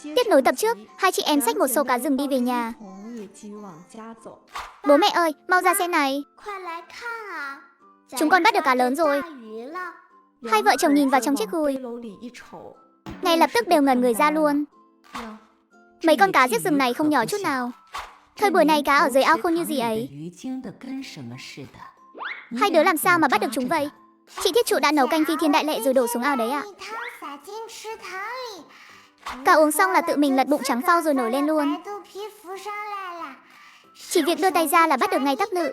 Tiếp nối tập trước, hai chị em xách một số cá rừng đi về nhà. Bố mẹ ơi, mau ra xem này. Chúng con bắt được cá lớn rồi. Hai vợ chồng nhìn vào trong chiếc gùi, ngay lập tức đều ngẩn người ra luôn. Mấy con cá giết rừng này không nhỏ chút nào. Thời buổi này cá ở dưới ao khôn như gì ấy. Hai đứa làm sao mà bắt được chúng vậy? Chị Thiết Trụ đã nấu canh phi thiên đại lệ rồi đổ xuống ao đấy ạ. Cá uống xong là tự mình lật bụng trắng phau rồi nổi lên luôn. Chỉ việc đưa tay ra là bắt được ngay tắp lự.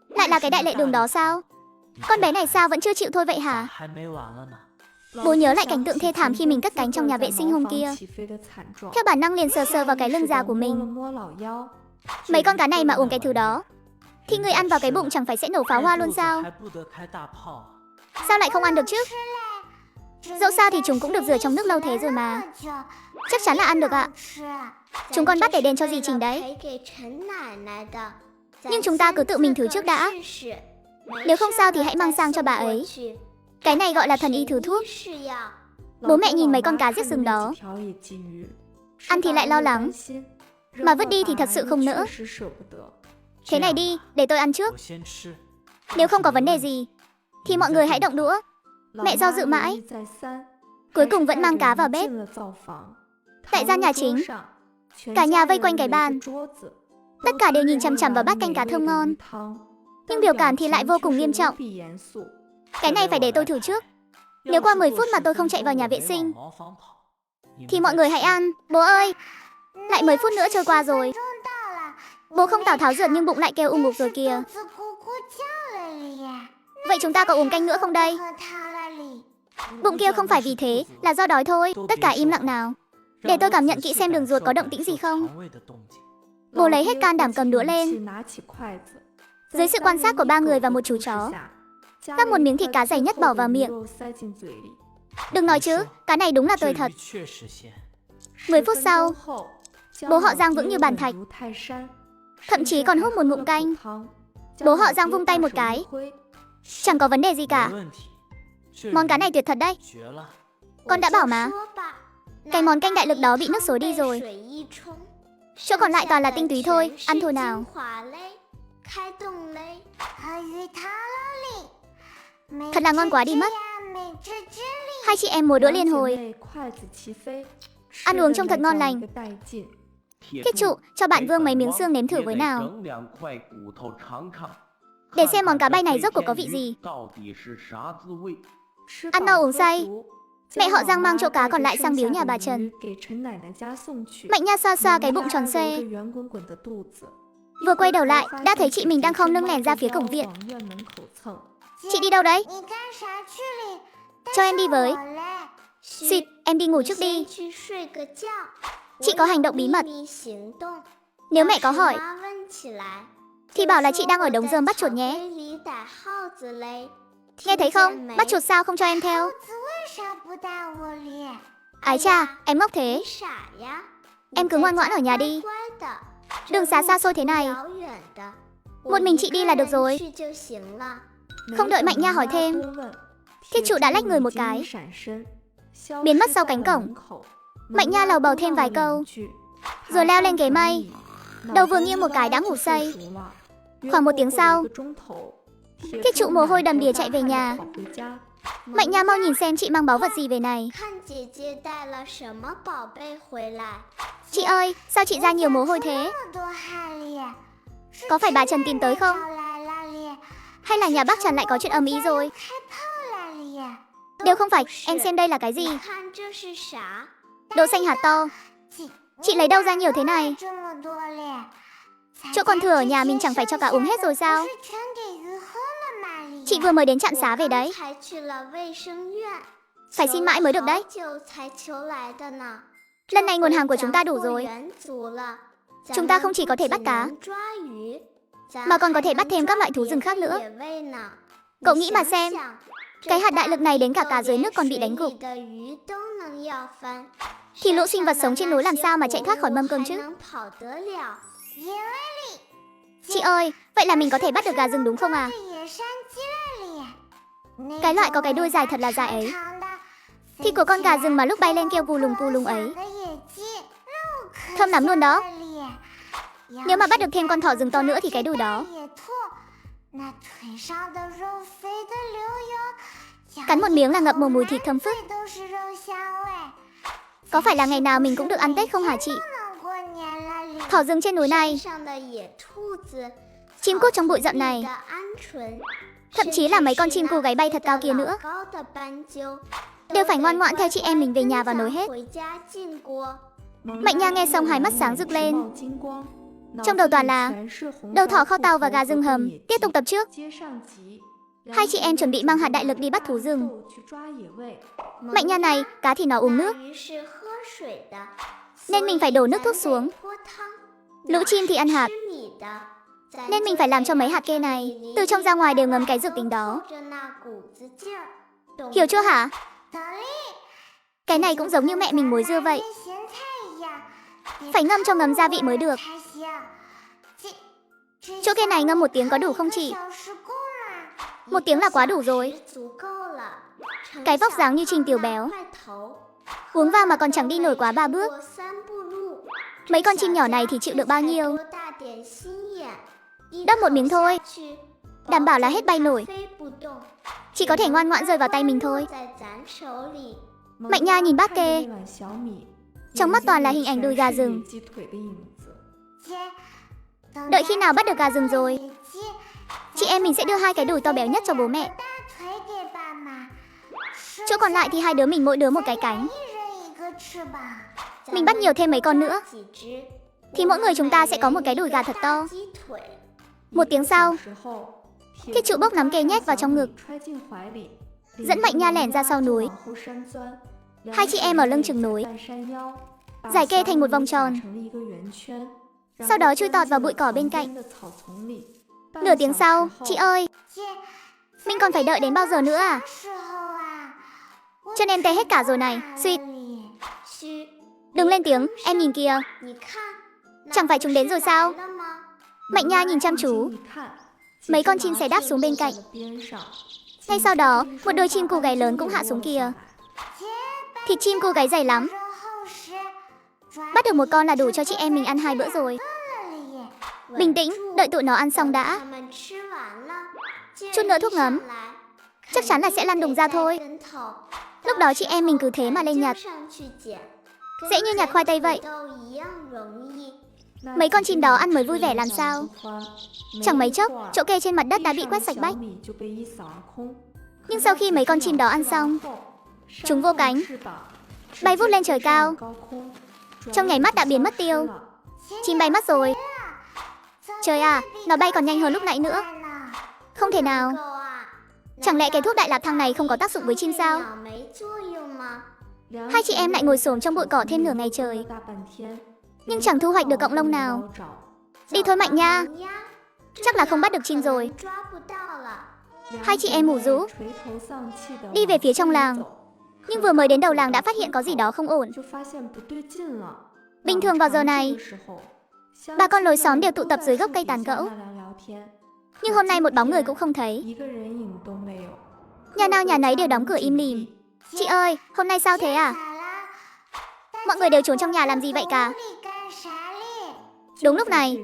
Lại là cái đại lệ đường đó sao? Con bé này sao vẫn chưa chịu thôi vậy hả? Bố nhớ lại cảnh tượng thê thảm khi mình cất cánh trong nhà vệ sinh hôm kia. Theo bản năng liền sờ sờ vào cái lưng già của mình. Mấy con cá này mà uống cái thứ đó thì người ăn vào cái bụng chẳng phải sẽ nổ pháo hoa luôn sao? Sao lại không ăn được chứ? Dẫu sao thì chúng cũng được rửa trong nước lâu thế rồi mà. Chắc chắn là ăn được ạ. Chúng con bắt để đền cho dì Trình đấy. Nhưng chúng ta cứ tự mình thử trước đã. Nếu không sao thì hãy mang sang cho bà ấy. Cái này gọi là thần y thử thuốc. Bố mẹ nhìn mấy con cá giết rừng đó, ăn thì lại lo lắng, mà vứt đi thì thật sự không nỡ. Thế này đi, để tôi ăn trước. Nếu không có vấn đề gì thì mọi người hãy động đũa. Mẹ do dự mãi, cuối cùng vẫn mang cá vào bếp. Tại gian nhà chính, cả nhà vây quanh cái bàn. Tất cả đều nhìn chằm chằm vào bát canh cá thơm ngon. Nhưng biểu cảm thì lại vô cùng nghiêm trọng. Cái này phải để tôi thử trước. Nếu qua 10 phút mà tôi không chạy vào nhà vệ sinh thì mọi người hãy ăn. Bố ơi, lại 10 phút nữa trôi qua rồi. Bố không Tào Tháo rượt nhưng bụng lại kêu ùng ục rồi kìa. Vậy chúng ta có uống canh nữa không đây? Bụng kêu không phải vì thế, là do đói thôi. Tất cả im lặng nào. Để tôi cảm nhận kỹ xem đường ruột có động tĩnh gì không. Bố lấy hết can đảm cầm đũa lên. Dưới sự quan sát của 3 người và một chú chó, gắp một miếng thịt cá dày nhất bỏ vào miệng. Đừng nói chứ, cá này đúng là tươi thật. 10 phút sau, bố họ Giang vững như bàn thạch, thậm chí còn hút một ngụm canh. Bố họ Giang vung tay một cái, chẳng có vấn đề gì cả. Món cá này tuyệt thật đấy. Con đã bảo mà. Cái món canh đại lực đó bị nước xối đi rồi. Chỗ còn lại toàn là tinh túy thôi. Ăn thôi nào. Thật là ngon quá đi mất. Hai chị em múa đũa liên hồi. Ăn uống trông thật ngon lành. Thiết Trụ, cho bạn Vương mấy miếng xương nếm thử với nào. Để xem món cá bay này rốt cuộc có vị gì. Ăn no uống say. Mẹ họ Giang mang chỗ cá còn lại sang biếu nhà bà Trần. Mạnh Nha xoa xoa cái bụng tròn xoe. Vừa quay đầu lại, đã thấy chị mình đang khom lưng lẻn ra phía cổng viện. Chị đi đâu đấy? Cho em đi với. Xịt, em đi ngủ trước đi. Chị có hành động bí mật. Nếu mẹ có hỏi thì bảo là chị đang ở đống rơm bắt chuột nhé. Nghe thấy không? Bắt chuột sao không cho em theo? Ái cha, em ngốc thế. Em cứ ngoan ngoãn ở nhà đi. Đường xá xa xôi thế này, một mình chị đi là được rồi. Không đợi Mạnh Nha hỏi thêm, Thiết Trụ đã lách người một cái, biến mất sau cánh cổng. Mạnh Nha lầu bầu thêm vài câu, rồi leo lên ghế mây. Đầu vừa nghiêng một cái đã ngủ say. Khoảng 1 tiếng sau, Thiết Trụ mồ hôi đầm đìa chạy về nhà. Mạnh Nha mau nhìn xem chị mang báu vật gì về này. Chị ơi, sao chị ra nhiều mồ hôi thế? Có phải bà Trần tìm tới không? Hay là nhà bác Trần lại có chuyện ầm ĩ rồi? Đều không phải, em xem đây là cái gì? Đậu xanh hạt to. Chị lấy đâu ra nhiều thế này? Chỗ còn thừa ở nhà mình chẳng phải cho cả uống hết rồi sao? Chị vừa mới đến trạm xá về đấy. Phải xin mãi mới được đấy. Lần này nguồn hàng của chúng ta đủ rồi. Chúng ta không chỉ có thể bắt cá, mà còn có thể bắt thêm các loại thú rừng khác nữa. Cậu nghĩ mà xem, cái hạt đại lực này đến cả cá dưới nước còn bị đánh gục, thì lũ sinh vật sống trên núi làm sao mà chạy thoát khỏi mâm cơm chứ? Chị ơi, vậy là mình có thể bắt được gà rừng đúng không à? Cái loại có cái đuôi dài thật là dài ấy. Thịt của con gà rừng mà lúc bay lên kêu vù lùng ấy. Thơm lắm luôn đó. Nếu mà bắt được thêm con thỏ rừng to nữa thì cái đùi đó. Cắn một miếng là ngập một mùi thịt thơm phức. Có phải là ngày nào mình cũng được ăn Tết không hả chị? Thỏ rừng trên núi này, chim cút trong bụi rậm này, thậm chí là mấy con chim cù gáy bay thật cao kia nữa, đều phải ngoan ngoãn theo chị em mình về nhà và nấu hết. Mạnh Nha nghe xong hai mắt sáng rực lên. Trong đầu toàn là đầu thỏ kho tàu và gà rừng hầm. Tiếp tục tập trước. Hai chị em chuẩn bị mang hạt đại lực đi bắt thú rừng. Mạnh Nha này, cá thì nó uống nước, nên mình phải đổ nước thuốc xuống. Lũ chim thì ăn hạt, nên mình phải làm cho mấy hạt kê này từ trong ra ngoài đều ngấm cái dược tính đó. Hiểu chưa hả? Cái này cũng giống như mẹ mình muối dưa vậy, phải ngâm cho ngấm gia vị mới được. Chỗ kê này ngâm 1 tiếng có đủ không chị? 1 tiếng là quá đủ rồi. Cái vóc dáng như Trình Tiểu Béo, uống vào mà còn chẳng đi nổi quá 3 bước. Mấy con chim nhỏ này thì chịu được bao nhiêu? Đắp 1 miếng thôi, đảm bảo là hết bay nổi. Chỉ có thể ngoan ngoãn rơi vào tay mình thôi. Mạnh Nha nhìn bát kê, trong mắt toàn là hình ảnh đùi gà rừng. Đợi khi nào bắt được gà rừng rồi, chị em mình sẽ đưa 2 cái đùi to béo nhất cho bố mẹ. Chỗ còn lại thì hai đứa mình mỗi đứa 1 cái cánh. Mình bắt nhiều thêm mấy con nữa, thì mỗi người chúng ta sẽ có 1 cái đùi gà thật to. 1 tiếng sau, Thiết Trụ bốc nắm kê nhét vào trong ngực, dẫn Mạnh Nha lẻn ra sau núi. Hai chị em ở lưng chừng núi, giải kê thành một vòng tròn, sau đó chui tọt vào bụi cỏ bên cạnh. Nửa tiếng sau, chị ơi, mình còn phải đợi đến bao giờ nữa à? Chân em tê hết cả rồi này. Suýt. Đừng lên tiếng, em nhìn kìa. Chẳng phải chúng đến rồi sao? Mạnh Nha nhìn chăm chú. Mấy con chim sẻ đáp xuống bên cạnh. Ngay sau đó, một đôi chim cù gáy lớn cũng hạ xuống kìa. Thịt chim cù gáy dày lắm. Bắt được 1 con là đủ cho chị em mình ăn 2 bữa rồi. Bình tĩnh, đợi tụi nó ăn xong đã. Chút nữa thuốc ngấm, chắc chắn là sẽ lăn đùng ra thôi. Lúc đó chị em mình cứ thế mà lên nhặt, dễ như nhặt khoai tây vậy. Mấy con chim đó ăn mới vui vẻ làm sao. Chẳng mấy chốc, chỗ kê trên mặt đất đã bị quét sạch bách. Nhưng sau khi mấy con chim đó ăn xong, chúng vô cánh, bay vút lên trời cao. Trong nháy mắt đã biến mất tiêu. Chim bay mất rồi. Trời à, nó bay còn nhanh hơn lúc nãy nữa. Không thể nào. Chẳng lẽ cái thuốc đại lạp thang này không có tác dụng với chim sao? Hai chị em lại ngồi xổm trong bụi cỏ thêm nửa ngày trời, nhưng chẳng thu hoạch được cọng lông nào. Đi thôi Mạnh Nha, chắc là không bắt được chim rồi. Hai chị em ngủ rũ, đi về phía trong làng. Nhưng vừa mới đến đầu làng đã phát hiện có gì đó không ổn. Bình thường vào giờ này, bà con lối xóm đều tụ tập dưới gốc cây tán gẫu, nhưng hôm nay một bóng người cũng không thấy. Nhà nào nhà nấy đều đóng cửa im lìm. Chị ơi, hôm nay sao thế à? Mọi người đều trốn trong nhà làm gì vậy cả? Đúng lúc này,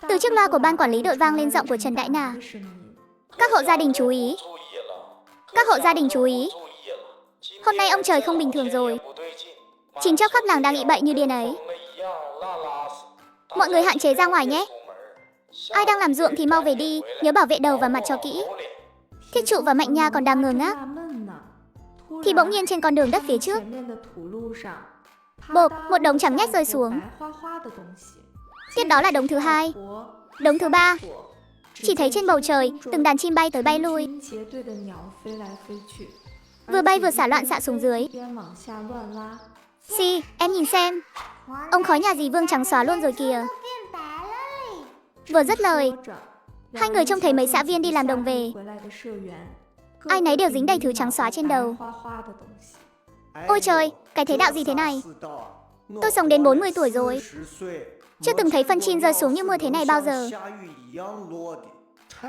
từ chiếc loa của ban quản lý đội vang lên giọng của Trần Đại Na. Các hộ gia đình chú ý. Các hộ gia đình chú ý. Hôm nay ông trời không bình thường rồi. Chính chóc khắp làng đang nghĩ bậy như điên ấy. Mọi người hạn chế ra ngoài nhé. Ai đang làm ruộng thì mau về đi, nhớ bảo vệ đầu và mặt cho kỹ. Thiết Trụ và Mạnh Nha còn đang ngơ ngác, thì bỗng nhiên trên con đường đất phía trước, bộp, một đống trắng nhách rơi xuống. Tiếp đó là đống thứ 2, đống thứ 3. Chỉ thấy trên bầu trời từng đàn chim bay tới bay lui, vừa bay vừa xả loạn xạ xuống dưới. Si, em nhìn xem, ông khói nhà dì Vương trắng xóa luôn rồi kìa. Vừa dứt lời, hai người trông thấy mấy xã viên đi làm đồng về, ai nấy đều dính đầy thứ trắng xóa trên đầu. Ôi trời, cái thế đạo gì thế này? Tôi sống đến 40 tuổi rồi, chưa từng thấy phân chim rơi xuống như mưa thế này bao giờ.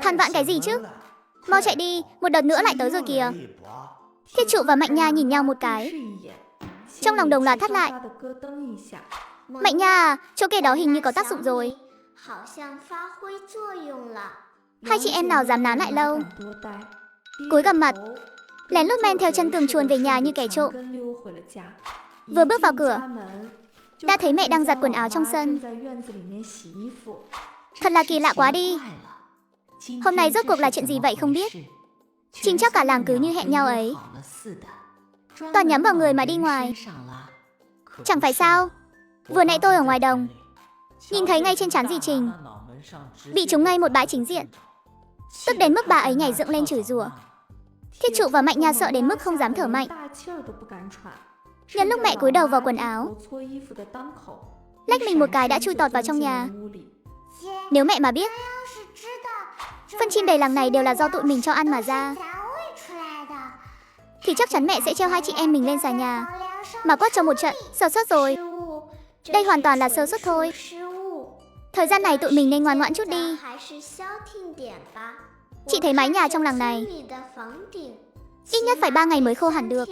Than vãn cái gì chứ? Mau chạy đi, một đợt nữa lại tới rồi kìa. Thiết Trụ và Mạnh Nha nhìn nhau một cái. Trong lòng đồng loạt thắt lại. Mạnh Nha à, chỗ kê đó hình như có tác dụng rồi. Hai chị em nào dám nán lại lâu. Cúi gằm mặt, lén lút men theo chân tường chuồn về nhà như kẻ trộm. Vừa bước vào cửa, đã thấy mẹ đang giặt quần áo trong sân. Thật là kỳ lạ quá đi. Hôm nay rốt cuộc là chuyện gì vậy không biết. Chính chắc cả làng cứ như hẹn nhau ấy. Toàn nhắm vào người mà đi ngoài. Chẳng phải sao, vừa nãy tôi ở ngoài đồng, nhìn thấy ngay trên trán dì Trình bị trúng ngay một bãi chính diện. Tức đến mức bà ấy nhảy dựng lên chửi rủa. Thiết Trụ và Mạnh Nha sợ đến mức không dám thở mạnh. Nhân lúc mẹ cúi đầu vào quần áo, lách mình một cái đã chui tọt vào trong nhà. Nếu mẹ mà biết phân chim đầy làng này đều là do tụi mình cho ăn mà ra, thì chắc chắn mẹ sẽ treo hai chị em mình lên xà nhà mà quát cho một trận. Sơ suất rồi. Đây hoàn toàn là sơ suất thôi. Thời gian này tụi mình nên ngoan ngoãn chút đi. Chị thấy mái nhà trong làng này ít nhất phải 3 ngày mới khô hẳn được.